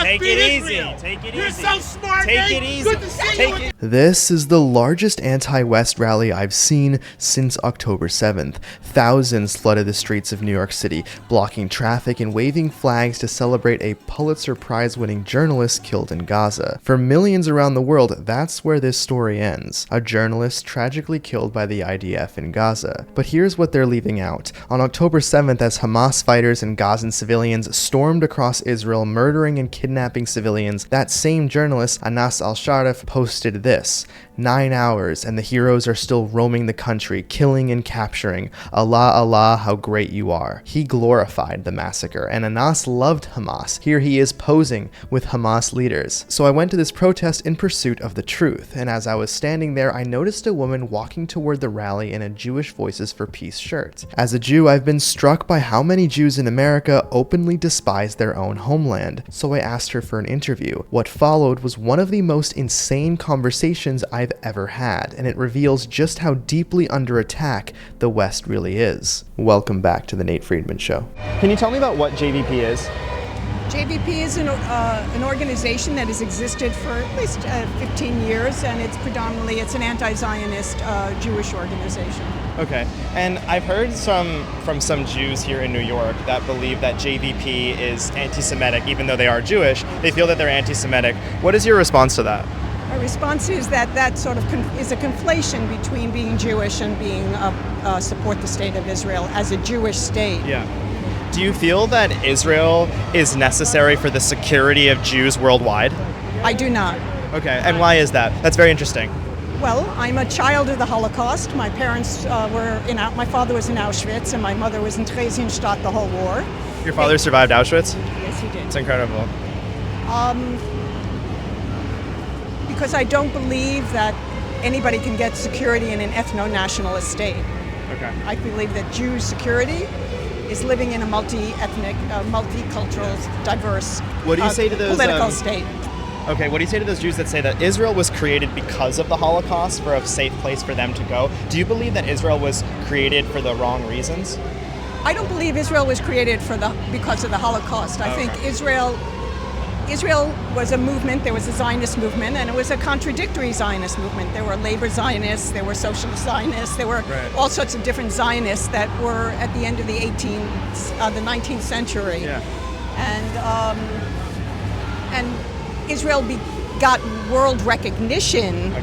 Take it easy. Take it easy. You're so smart. Take it easy. Good to see you. This is the largest anti-West rally I've seen since October 7th. Thousands flooded the streets of New York City, blocking traffic and waving flags to celebrate a Pulitzer Prize-winning journalist killed in Gaza. For millions around the world, that's where this story ends. A journalist tragically killed by the IDF in Gaza. But here's what they're leaving out. On October 7th, as Hamas fighters and Gazan civilians stormed across Israel, murdering and kidnapping civilians, that same journalist, Anas al-Sharif, posted this: 9 hours and the heroes are still roaming the country, killing and capturing. Allah, Allah, how great you are. He glorified the massacre, and Anas loved Hamas. Here he is posing with Hamas leaders. So I went to this protest in pursuit of the truth, and as I was standing there, I noticed a woman walking toward the rally in a Jewish Voices for Peace shirt. As a Jew, I've been struck by how many Jews in America openly despise their own homeland, so I asked her for an interview. What followed was one of the most insane conversations I've ever had, and it reveals just how deeply under attack the West really is. Welcome back to the Nate Friedman Show. Can you tell me about what JVP is? JVP is an organization that has existed for at least 15 years, and it's an anti-Zionist Jewish organization. Okay, and I've heard from some Jews here in New York that believe that JVP is anti-Semitic, even though they are Jewish. They feel that they're anti-Semitic. What is your response to that? My response is that sort of is a conflation between being Jewish and being support the state of Israel as a Jewish state. Yeah. Do you feel that Israel is necessary for the security of Jews worldwide? I do not. Okay, and why is that? That's very interesting. Well, I'm a child of the Holocaust. My parents my father was in Auschwitz and my mother was in Theresienstadt the whole war. Your father survived Auschwitz? Yes, he did. It's incredible. Because I don't believe that anybody can get security in an ethno-nationalist state. Okay. I believe that Jews' security is living in a multi-ethnic, multicultural, diverse what do you say to those, political state. Okay, what do you say to those Jews that say that Israel was created because of the Holocaust, for a safe place for them to go? Do you believe that Israel was created for the wrong reasons? I don't believe Israel was created because of the Holocaust. I think Israel was a movement. There was a Zionist movement, and it was a contradictory Zionist movement. There were labor Zionists, there were socialist Zionists, there were all sorts of different Zionists that were at the end of the 19th century. Yeah. And Israel got world recognition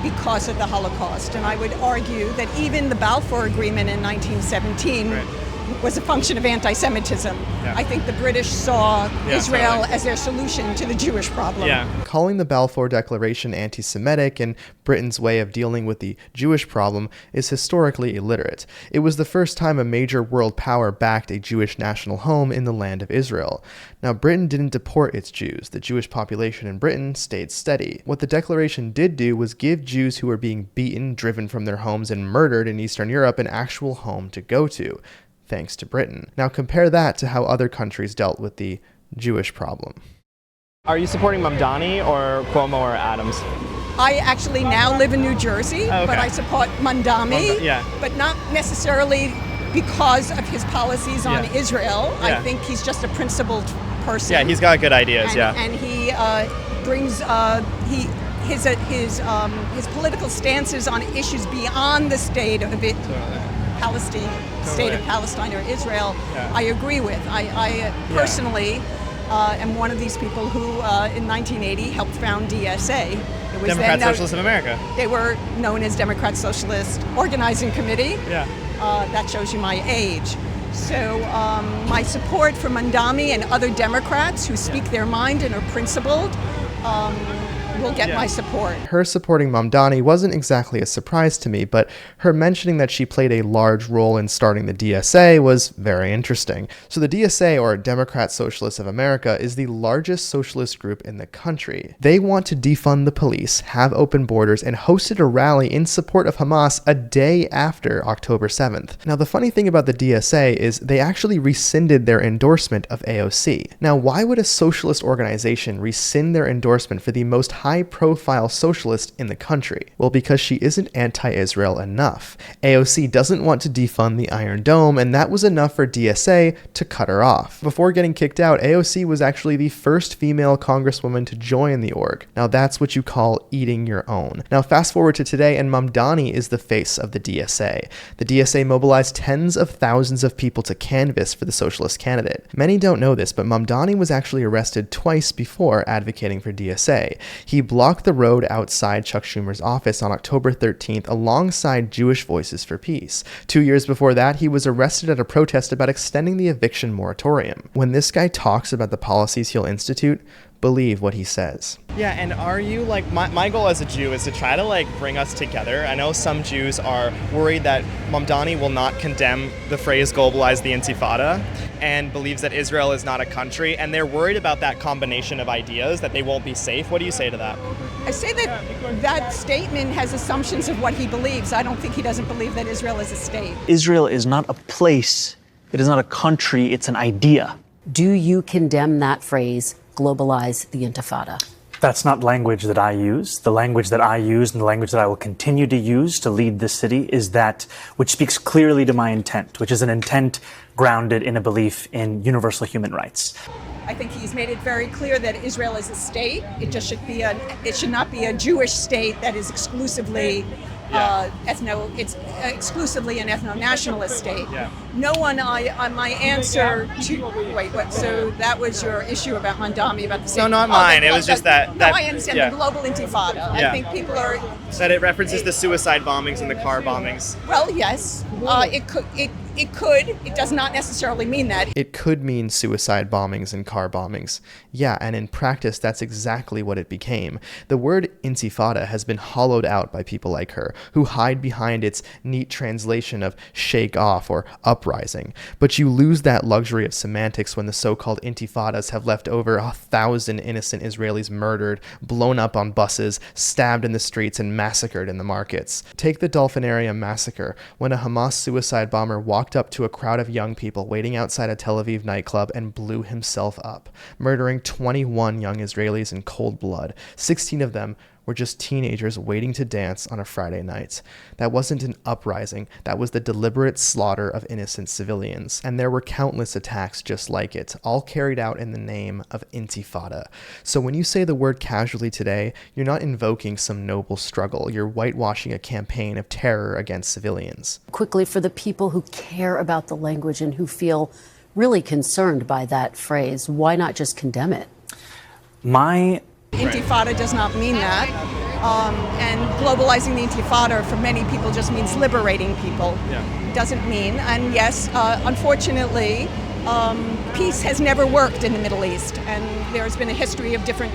because of the Holocaust. And I would argue that even the Balfour Agreement in 1917 was a function of anti-Semitism. Yeah. I think the British saw Israel as their solution to the Jewish problem. Yeah. Calling the Balfour Declaration anti-Semitic and Britain's way of dealing with the Jewish problem is historically illiterate. It was the first time a major world power backed a Jewish national home in the land of Israel. Now, Britain didn't deport its Jews. The Jewish population in Britain stayed steady. What the declaration did do was give Jews who were being beaten, driven from their homes, and murdered in Eastern Europe an actual home to go to, thanks to Britain. Now compare that to how other countries dealt with the Jewish problem. Are you supporting Mamdani or Cuomo or Adams? I actually now live in New Jersey, but I support Mamdani, but not necessarily because of his policies on Israel. I think he's just a principled person. Yeah, he's got good ideas. And he brings his political stances on issues beyond the state of it. State of Palestine or Israel, I agree with. I personally am one of these people who in 1980 helped found DSA. It was Democrat Socialists of America. They were known as Democrat Socialist Organizing Committee. Yeah. That shows you my age. So my support for Mamdani and other Democrats who speak their mind and are principled will get my support. Her supporting Mamdani wasn't exactly a surprise to me, but her mentioning that she played a large role in starting the DSA was very interesting. So the DSA, or Democrat Socialists of America, is the largest socialist group in the country. They want to defund the police, have open borders, and hosted a rally in support of Hamas a day after October 7th. Now, the funny thing about the DSA is they actually rescinded their endorsement of AOC. Now, why would a socialist organization rescind their endorsement for the most high-profile socialist in the country? Well, because she isn't anti-Israel enough. AOC doesn't want to defund the Iron Dome, and that was enough for DSA to cut her off. Before getting kicked out, AOC was actually the first female congresswoman to join the org. Now that's what you call eating your own. Now fast forward to today, and Mamdani is the face of the DSA. The DSA mobilized tens of thousands of people to canvass for the socialist candidate. Many don't know this, but Mamdani was actually arrested twice before advocating for DSA. He blocked the road outside Chuck Schumer's office on October 13th alongside Jewish Voices for Peace. 2 years before that, he was arrested at a protest about extending the eviction moratorium. When this guy talks about the policies he'll institute, believe what he says. Yeah, and are you like, my goal as a Jew is to try to like bring us together. I know some Jews are worried that Mamdani will not condemn the phrase globalize the Intifada and believes that Israel is not a country, and they're worried about that combination of ideas, that they won't be safe. What do you say to that? I say that that statement has assumptions of what he believes. I don't think he doesn't believe that Israel is a state. Israel is not a place, it is not a country, it's an idea. Do you condemn that phrase, globalize the Intifada? That's not language that I use. The language that I use and the language that I will continue to use to lead this city is that which speaks clearly to my intent, which is an intent grounded in a belief in universal human rights. I think he's made it very clear that Israel is a state. It just should be it should not be a Jewish state that is exclusively it's exclusively an ethno-nationalist state. Yeah. No one, my answer to, so that was your issue about Mamdani, about the state. No, not mine. It was just that. No, I understand the global intifada. Yeah. I think people are. That it references the suicide bombings and the car bombings. Well, yes, it could. It does not necessarily mean that. It could mean suicide bombings and car bombings. Yeah, and in practice, that's exactly what it became. The word intifada has been hollowed out by people like her, who hide behind its neat translation of shake off or uprising. But you lose that luxury of semantics when the so-called intifadas have left over 1,000 innocent Israelis murdered, blown up on buses, stabbed in the streets, and massacred in the markets. Take the Dolphinarium massacre, when a Hamas suicide bomber walked up to a crowd of young people waiting outside a Tel Aviv nightclub and blew himself up, murdering 21 young Israelis in cold blood. 16 of them were just teenagers waiting to dance on a Friday night. That wasn't an uprising, that was the deliberate slaughter of innocent civilians. And there were countless attacks just like it, all carried out in the name of Intifada. So when you say the word casually today, you're not invoking some noble struggle, you're whitewashing a campaign of terror against civilians. Quickly, for the people who care about the language and who feel really concerned by that phrase, why not just condemn it? Intifada does not mean that. And globalizing the Intifada for many people just means liberating people. Yeah. Doesn't mean. And yes, unfortunately, peace has never worked in the Middle East. And there's been a history of different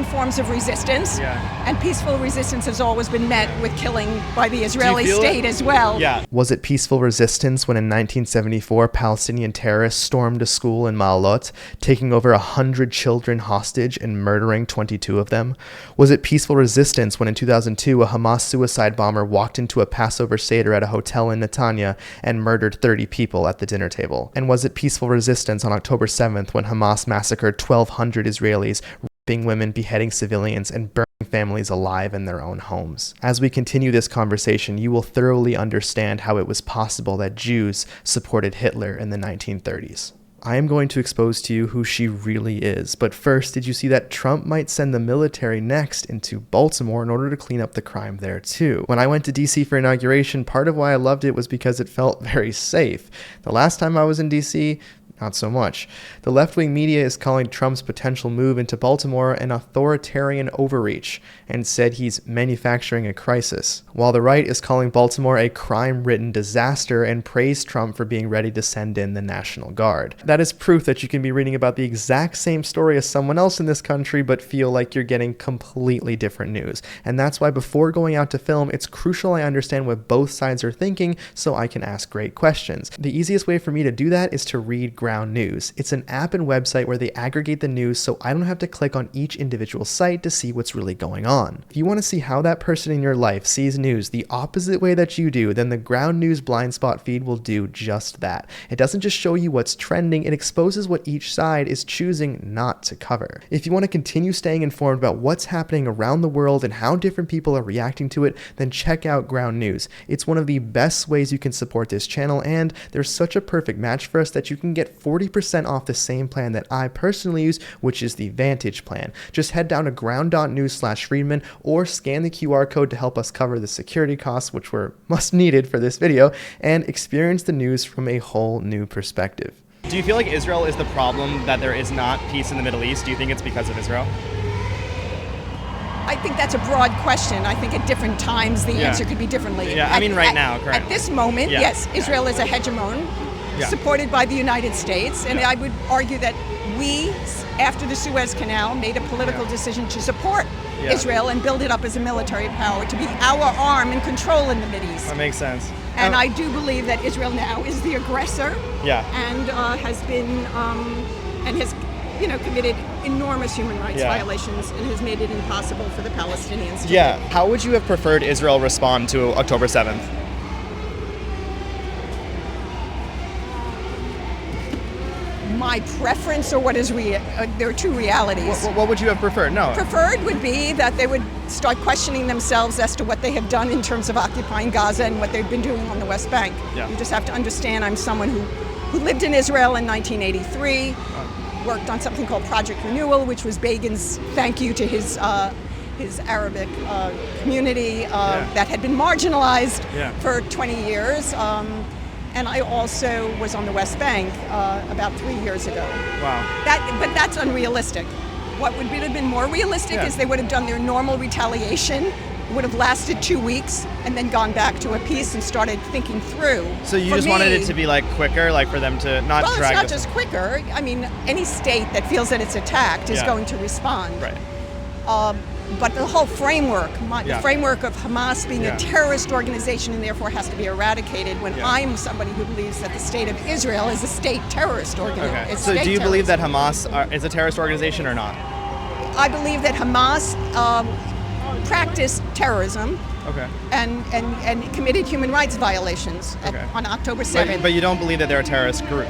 forms of resistance. Yeah. And peaceful resistance has always been met with killing by the Israeli state as well. Yeah. Was it peaceful resistance when in 1974 Palestinian terrorists stormed a school in Ma'alot, taking over 100 children hostage and murdering 22 of them? Was it peaceful resistance when in 2002 a Hamas suicide bomber walked into a Passover Seder at a hotel in Netanya and murdered 30 people at the dinner table? And was it peaceful resistance on October 7th when Hamas massacred 1,200 Israelis, raping women, beheading civilians, and burning families alive in their own homes? As we continue this conversation, you will thoroughly understand how it was possible that Jews supported Hitler in the 1930s. I am going to expose to you who she really is, but first, did you see that Trump might send the military next into Baltimore in order to clean up the crime there too? When I went to DC for inauguration, part of why I loved it was because it felt very safe. The last time I was in DC, not so much. The left-wing media is calling Trump's potential move into Baltimore an authoritarian overreach and said he's manufacturing a crisis, while the right is calling Baltimore a crime-ridden disaster and praised Trump for being ready to send in the National Guard. That is proof that you can be reading about the exact same story as someone else in this country but feel like you're getting completely different news. And that's why before going out to film, it's crucial I understand what both sides are thinking so I can ask great questions. The easiest way for me to do that is to read Ground News. It's an app and website where they aggregate the news so I don't have to click on each individual site to see what's really going on. If you want to see how that person in your life sees news the opposite way that you do, then the Ground News blind spot feed will do just that. It doesn't just show you what's trending, it exposes what each side is choosing not to cover. If you want to continue staying informed about what's happening around the world and how different people are reacting to it, then check out Ground News. It's one of the best ways you can support this channel, and there's such a perfect match for us that you can get 40% off the same plan that I personally use, which is the Vantage plan. Just head down to ground.news/Friedman or scan the QR code to help us cover the security costs, which were much needed for this video, and experience the news from a whole new perspective. Do you feel like Israel is the problem that there is not peace in the Middle East? Do you think it's because of Israel? I think that's a broad question. I think at different times the answer could be differently. Yeah, I mean right now, correct. At this moment, yes, Israel is a hegemon supported by the United States, and I would argue that we, after the Suez Canal, made a political decision to support Israel and build it up as a military power, to be our arm and control in the Mideast. That makes sense. And I do believe that Israel now is the aggressor and has been and has committed enormous human rights violations and has made it impossible for the Palestinians to live. How would you have preferred Israel respond to October 7th? My preference, or what is there are two realities. What would you have preferred? No. Preferred would be that they would start questioning themselves as to what they have done in terms of occupying Gaza and what they've been doing on the West Bank. You just have to understand, I'm someone who lived in Israel in 1983, worked on something called Project Renewal, which was Begin's thank you to his Arabic community that had been marginalized for 20 years. And I also was on the West Bank about 3 years ago. Wow. But that's unrealistic. What would have been more realistic is they would have done their normal retaliation, would have lasted 2 weeks, and then gone back to a peace and started thinking through. So you just wanted it to be like quicker, like for them to not drag. Well, it's not just quicker. I mean, any state that feels that it's attacked is going to respond. Right. But the whole framework, the framework of Hamas being a terrorist organization and therefore has to be eradicated, when I'm somebody who believes that the state of Israel is a state terrorist organization. Okay. So do you believe that Hamas is a terrorist organization or not? I believe that Hamas practiced terrorism and committed human rights violations on October 7th. But you don't believe that they're a terrorist group?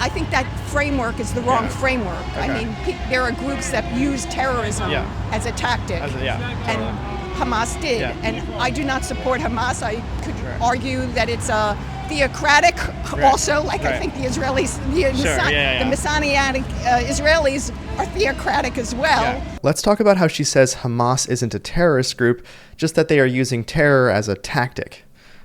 I think that framework is the wrong framework. I mean, there are groups that use terrorism as a tactic, and Hamas did. And I do not support Hamas. I could argue that it's a theocratic also, like I think the Israelis, the Messianic Israelis are theocratic as well. Let's talk about how she says Hamas isn't a terrorist group, just that they are using terror as a tactic.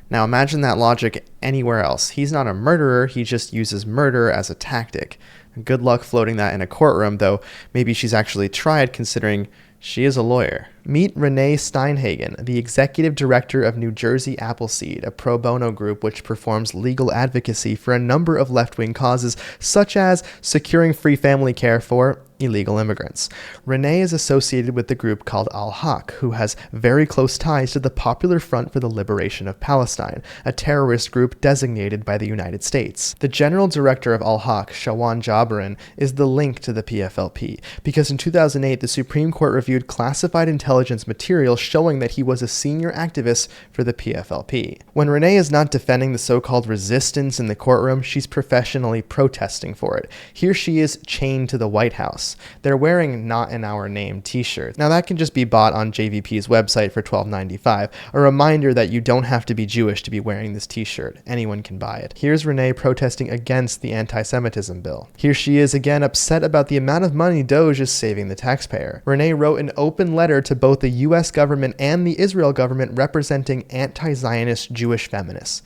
Now imagine that logic anywhere else. He's not a murderer, he just uses murder as a tactic. Good luck floating that in a courtroom, though maybe she's actually tried, considering she is a lawyer. Meet Renee Steinhagen, the executive director of New Jersey Appleseed, a pro bono group which performs legal advocacy for a number of left-wing causes, such as securing free family care for illegal immigrants. Renee is associated with the group called Al-Haq, who has very close ties to the Popular Front for the Liberation of Palestine, a terrorist group designated by the United States. The general director of Al-Haq, Shawan Jabrin, is the link to the PFLP, because in 2008 the Supreme Court reviewed classified intelligence material showing that he was a senior activist for the PFLP. When Renee is not defending the so-called resistance in the courtroom, she's professionally protesting for it. Here she is chained to the White House. They're wearing "Not in Our Name" t-shirts. Now that can just be bought on JVP's website for $12.95. A reminder that you don't have to be Jewish to be wearing this t-shirt. Anyone can buy it. Here's Renee protesting against the anti-Semitism bill. Here she is again upset about the amount of money Doge is saving the taxpayer. Renee wrote an open letter to both the US government and the Israel government representing anti-Zionist Jewish feminists.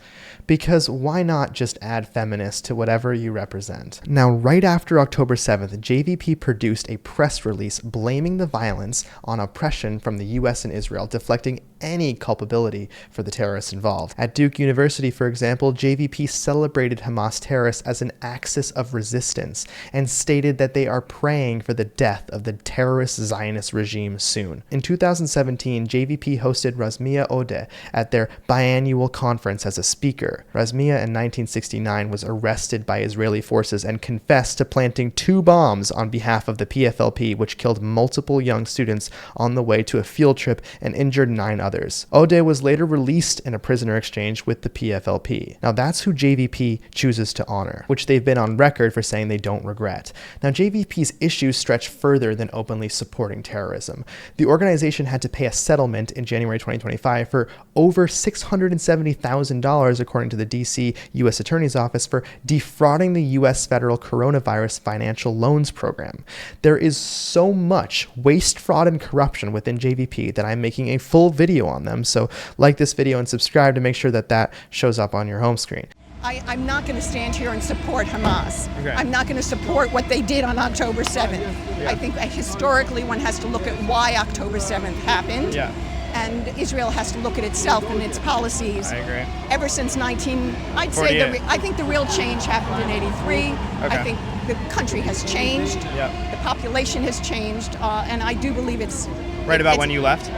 Because why not just add feminist to whatever you represent? Now, right after October 7th, JVP produced a press release blaming the violence on oppression from the US and Israel, deflecting any culpability for the terrorists involved. At Duke University, for example, JVP celebrated Hamas terrorists as an axis of resistance and stated that they are praying for the death of the terrorist Zionist regime soon. In 2017, JVP hosted Razmia Odeh at their biannual conference as a speaker. Razmia in 1969 was arrested by Israeli forces and confessed to planting 2 bombs on behalf of the PFLP, which killed multiple young students on the way to a field trip and injured 9 others. Odeh was later released in a prisoner exchange with the PFLP. Now that's who JVP chooses to honor, which they've been on record for saying they don't regret. Now JVP's issues stretch further than openly supporting terrorism. The organization had to pay a settlement in January 2025 for over $670,000, according to the DC U.S. Attorney's Office, for defrauding the U.S. federal coronavirus financial loans program. There is so much waste, fraud, and corruption within JVP that I'm making a full video on them, so like this video and subscribe to make sure that that shows up on your home screen. I'm not going to stand here and support Hamas. Okay. I'm not going to support what they did on October 7th. Yeah. I think historically one has to look at why October 7th happened. Yeah. And Israel has to look at itself and its policies. I agree. Ever since I think the real change happened in 83. I think the country has changed. Yeah. The population has changed. And I do believe it's... Right about when you left?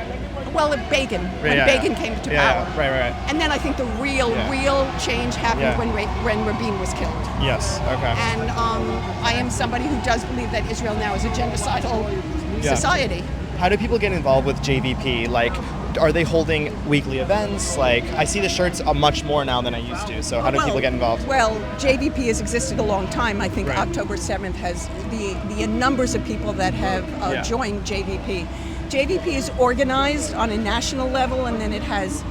Well, Begin, when Begin came to power. Yeah, right. And then I think the real change happened when Rabin was killed. Yes, okay. And I am somebody who does believe that Israel now is a genocidal society. How do people get involved with JVP? Like, are they holding weekly events? Like, I see the shirts much more now than I used to. So how do people get involved? Well, JVP has existed a long time. I think Right. October 7th has the numbers of people that have joined JVP. JVP is organized on a national level, and then it has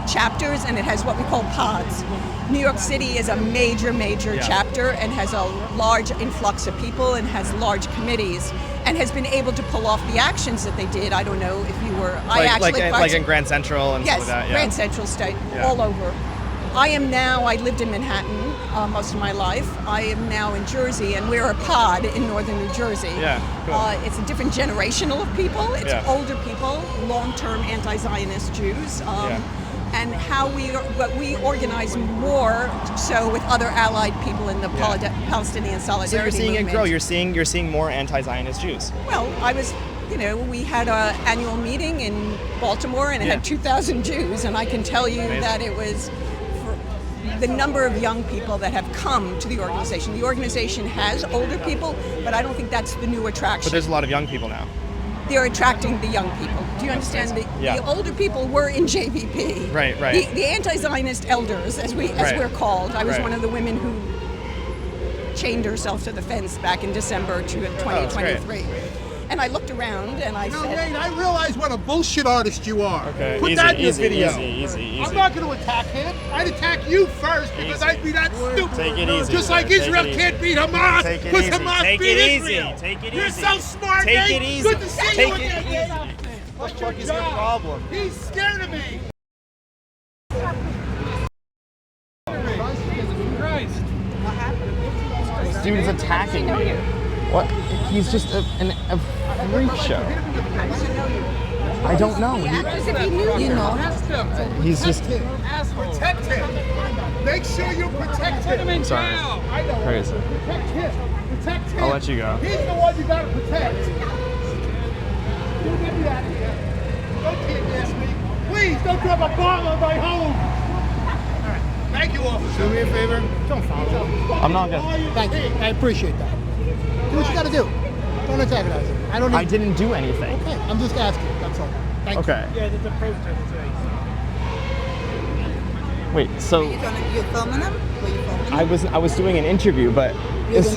chapters, and it has what we call pods. New York City is a major chapter and has a large influx of people and has large committees and has been able to pull off the actions that they did. I don't know if you were... Like in Grand Central and yes, stuff like that. Yeah. Grand Central State, all over. I lived in Manhattan most of my life. I am now in Jersey, and we're a pod in northern New Jersey. Yeah, cool. It's a different generational of people. It's older people, long-term anti-Zionist Jews. And we organize more so with other allied people in the Palestinian solidarity So you're seeing movement. it grow. You're seeing more anti-Zionist Jews. Well, we had an annual meeting in Baltimore, and it had 2,000 Jews, and I can tell you that it was the number of young people that have come to the organization. The organization has older people, but I don't think that's the new attraction. But there's a lot of young people now. They're attracting the young people. Do you understand? The older people were in JVP. Right. The anti-Zionist elders, as we're called. I was one of the women who chained herself to the fence back in December 2023. And I looked around and I said... Nate, I realize what a bullshit artist you are. Okay, Put easy, that in your easy, video. Easy. I'm not going to attack him. I'd attack you first because I'd be that stupid. Take it easy. Just like Israel can't beat Hamas because Hamas beat Israel. Take it easy. You're so smart, Take Nate. it easy. Good to see Take you it again. easy. What's What the fuck is your problem? He's scared of me. This dude is attacking me. What? He's just a freak show. I don't know. He's just... Protect him. Make sure you protect him. I'm sorry. I know. Crazy. Protect him. Protect him. I'll let you go. He's the one you got to protect. You get me out of here. Don't kidnap me. Please don't drop a bomb on my home. All right. Thank you, officer. Do me a favor. Don't follow. I'm not gonna... Thank you. I appreciate that. Do what you got to do. Don't antagonize him. I didn't do anything. Okay, I'm just asking. That's all. Thank you. Okay. Yeah, there's a protest today. Wait, so... You filming them? Were you filming them? I was doing an interview, but...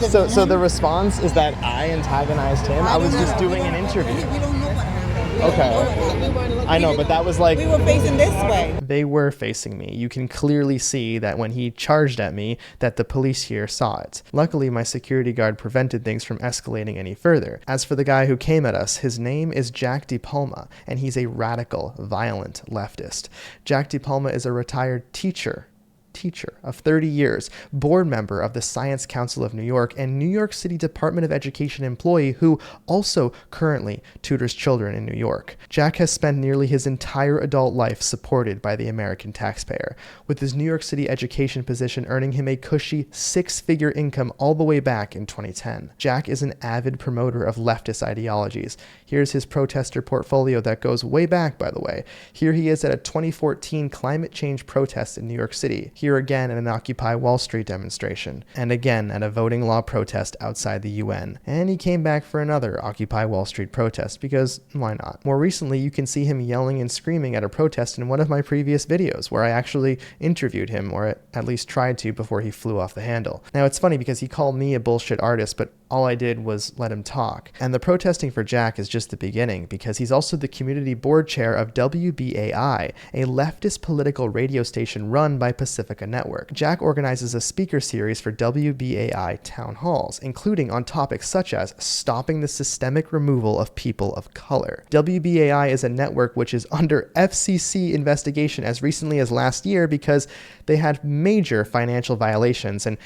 So the response is that I antagonized him? I was just doing an interview. We don't know what happened. Okay. I know, but that was like... We were facing this way. They were facing me. You can clearly see that when he charged at me, that the police here saw it. Luckily, my security guard prevented things from escalating any further. As for the guy who came at us, his name is Jack DePalma, and he's a radical, violent leftist. Jack DePalma is a retired teacher teacher of 30 years, board member of the Science Council of New York, and New York City Department of Education employee who also currently tutors children in New York. Jack has spent nearly his entire adult life supported by the American taxpayer, with his New York City education position earning him a cushy six-figure income all the way back in 2010. Jack is an avid promoter of leftist ideologies. Here's his protester portfolio that goes way back, by the way. Here he is at a 2014 climate change protest in New York City. Here again at an Occupy Wall Street demonstration. And again at a voting law protest outside the UN. And he came back for another Occupy Wall Street protest, because why not? More recently, you can see him yelling and screaming at a protest in one of my previous videos, where I actually interviewed him, or at least tried to before he flew off the handle. Now, it's funny because he called me a bullshit artist, but all I did was let him talk. And the protesting for Jack is just the beginning, because he's also the community board chair of WBAI, a leftist political radio station run by Pacifica Network. Jack organizes a speaker series for WBAI town halls, including on topics such as stopping the systemic removal of people of color. WBAI is a network which is under FCC investigation as recently as last year because they had major financial violations and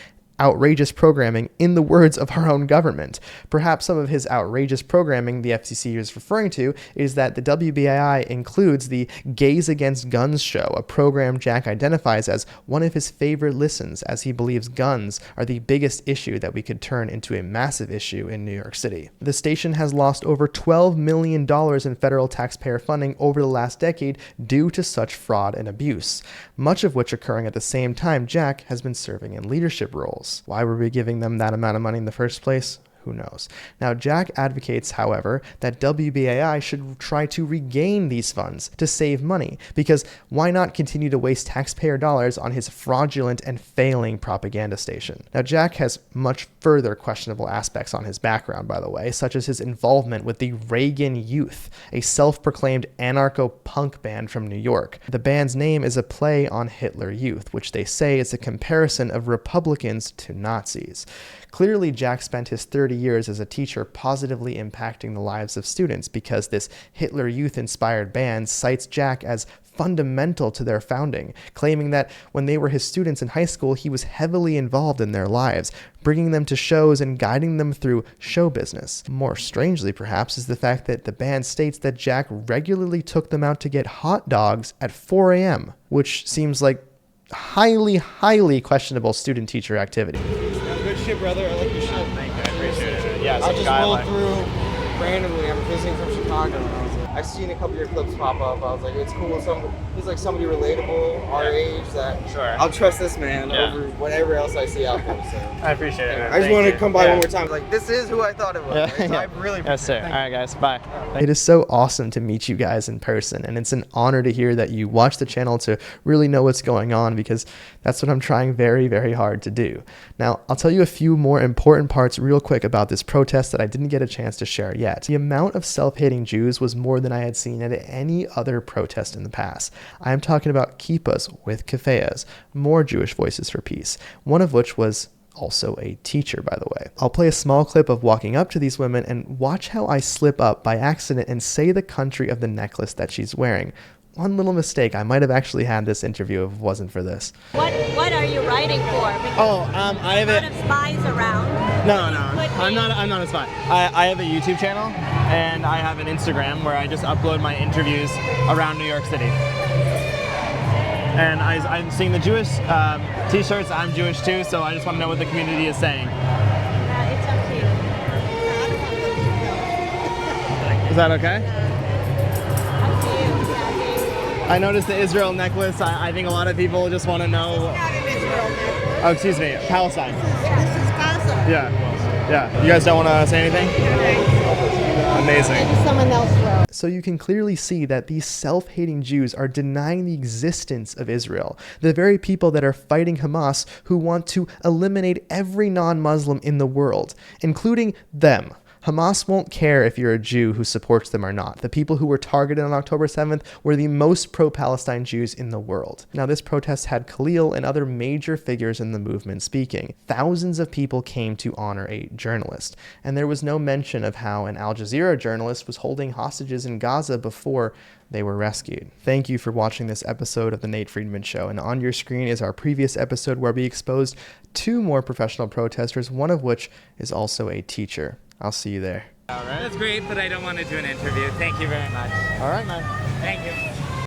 outrageous programming, in the words of our own government. Perhaps some of his outrageous programming the FCC is referring to is that the WBAI includes the Gays Against Guns show, a program Jack identifies as one of his favorite listens, as he believes guns are the biggest issue that we could turn into a massive issue in New York City. The station has lost over $12 million in federal taxpayer funding over the last decade due to such fraud and abuse, much of which occurring at the same time Jack has been serving in leadership roles. Why were we giving them that amount of money in the first place? Who knows? Now, Jack advocates, however, that WBAI should try to regain these funds to save money, because why not continue to waste taxpayer dollars on his fraudulent and failing propaganda station? Now, Jack has much further questionable aspects on his background, by the way, such as his involvement with the Reagan Youth, a self-proclaimed anarcho-punk band from New York. The band's name is a play on Hitler Youth, which they say is a comparison of Republicans to Nazis. Clearly, Jack spent his 30 years as a teacher positively impacting the lives of students, because this Hitler Youth-inspired band cites Jack as fundamental to their founding, claiming that when they were his students in high school, he was heavily involved in their lives, bringing them to shows and guiding them through show business. More strangely, perhaps, is the fact that the band states that Jack regularly took them out to get hot dogs at 4 a.m., which seems like highly, highly questionable student-teacher activity. Good shit, brother. I like your shit. Thank you. I appreciate it. Yeah, I just rolled through randomly. I'm visiting from Chicago. And I've seen a couple of your clips pop up. I was like, it's cool. He's like somebody relatable, our age, that I'll trust this man over whatever else I see out there. So I appreciate it. I just wanted to come by one more time. Like, this is who I thought it was. Yeah. Right? So I really appreciate Yes, sir. All right, guys. Bye. It is so awesome to meet you guys in person, and it's an honor to hear that you watch the channel to really know what's going on, because that's what I'm trying very, very hard to do. Now, I'll tell you a few more important parts real quick about this protest that I didn't get a chance to share yet. The amount of self-hating Jews was more than I had seen at any other protest in the past. I am talking about kippas with keffiyehs, more Jewish voices for peace, one of which was also a teacher, by the way. I'll play a small clip of walking up to these women and watch how I slip up by accident and say the country of the necklace that she's wearing. One little mistake. I might have actually had this interview if it wasn't for this. What are you writing for? Because I have a lot of spies around. No, I'm not a spy. I have a YouTube channel, and I have an Instagram where I just upload my interviews around New York City. And I'm seeing the Jewish t-shirts. I'm Jewish too, so I just want to know what the community is saying. It's up to you. Is that okay? Up to you. I noticed the Israel necklace. I think a lot of people just want to know. Oh, excuse me, Palestine. This is Gaza. Yeah. You guys don't want to say anything? Amazing. Someone else will. So you can clearly see that these self-hating Jews are denying the existence of Israel, the very people that are fighting Hamas, who want to eliminate every non-Muslim in the world, including them. Hamas won't care if you're a Jew who supports them or not. The people who were targeted on October 7th were the most pro-Palestine Jews in the world. Now, this protest had Khalil and other major figures in the movement speaking. Thousands of people came to honor a journalist, and there was no mention of how an Al Jazeera journalist was holding hostages in Gaza before they were rescued. Thank you for watching this episode of The Nate Friedman Show, and on your screen is our previous episode where we exposed 2 more professional protesters, one of which is also a teacher. I'll see you there. All right. That's great, but I don't want to do an interview. Thank you very much. All right, man. Thank you.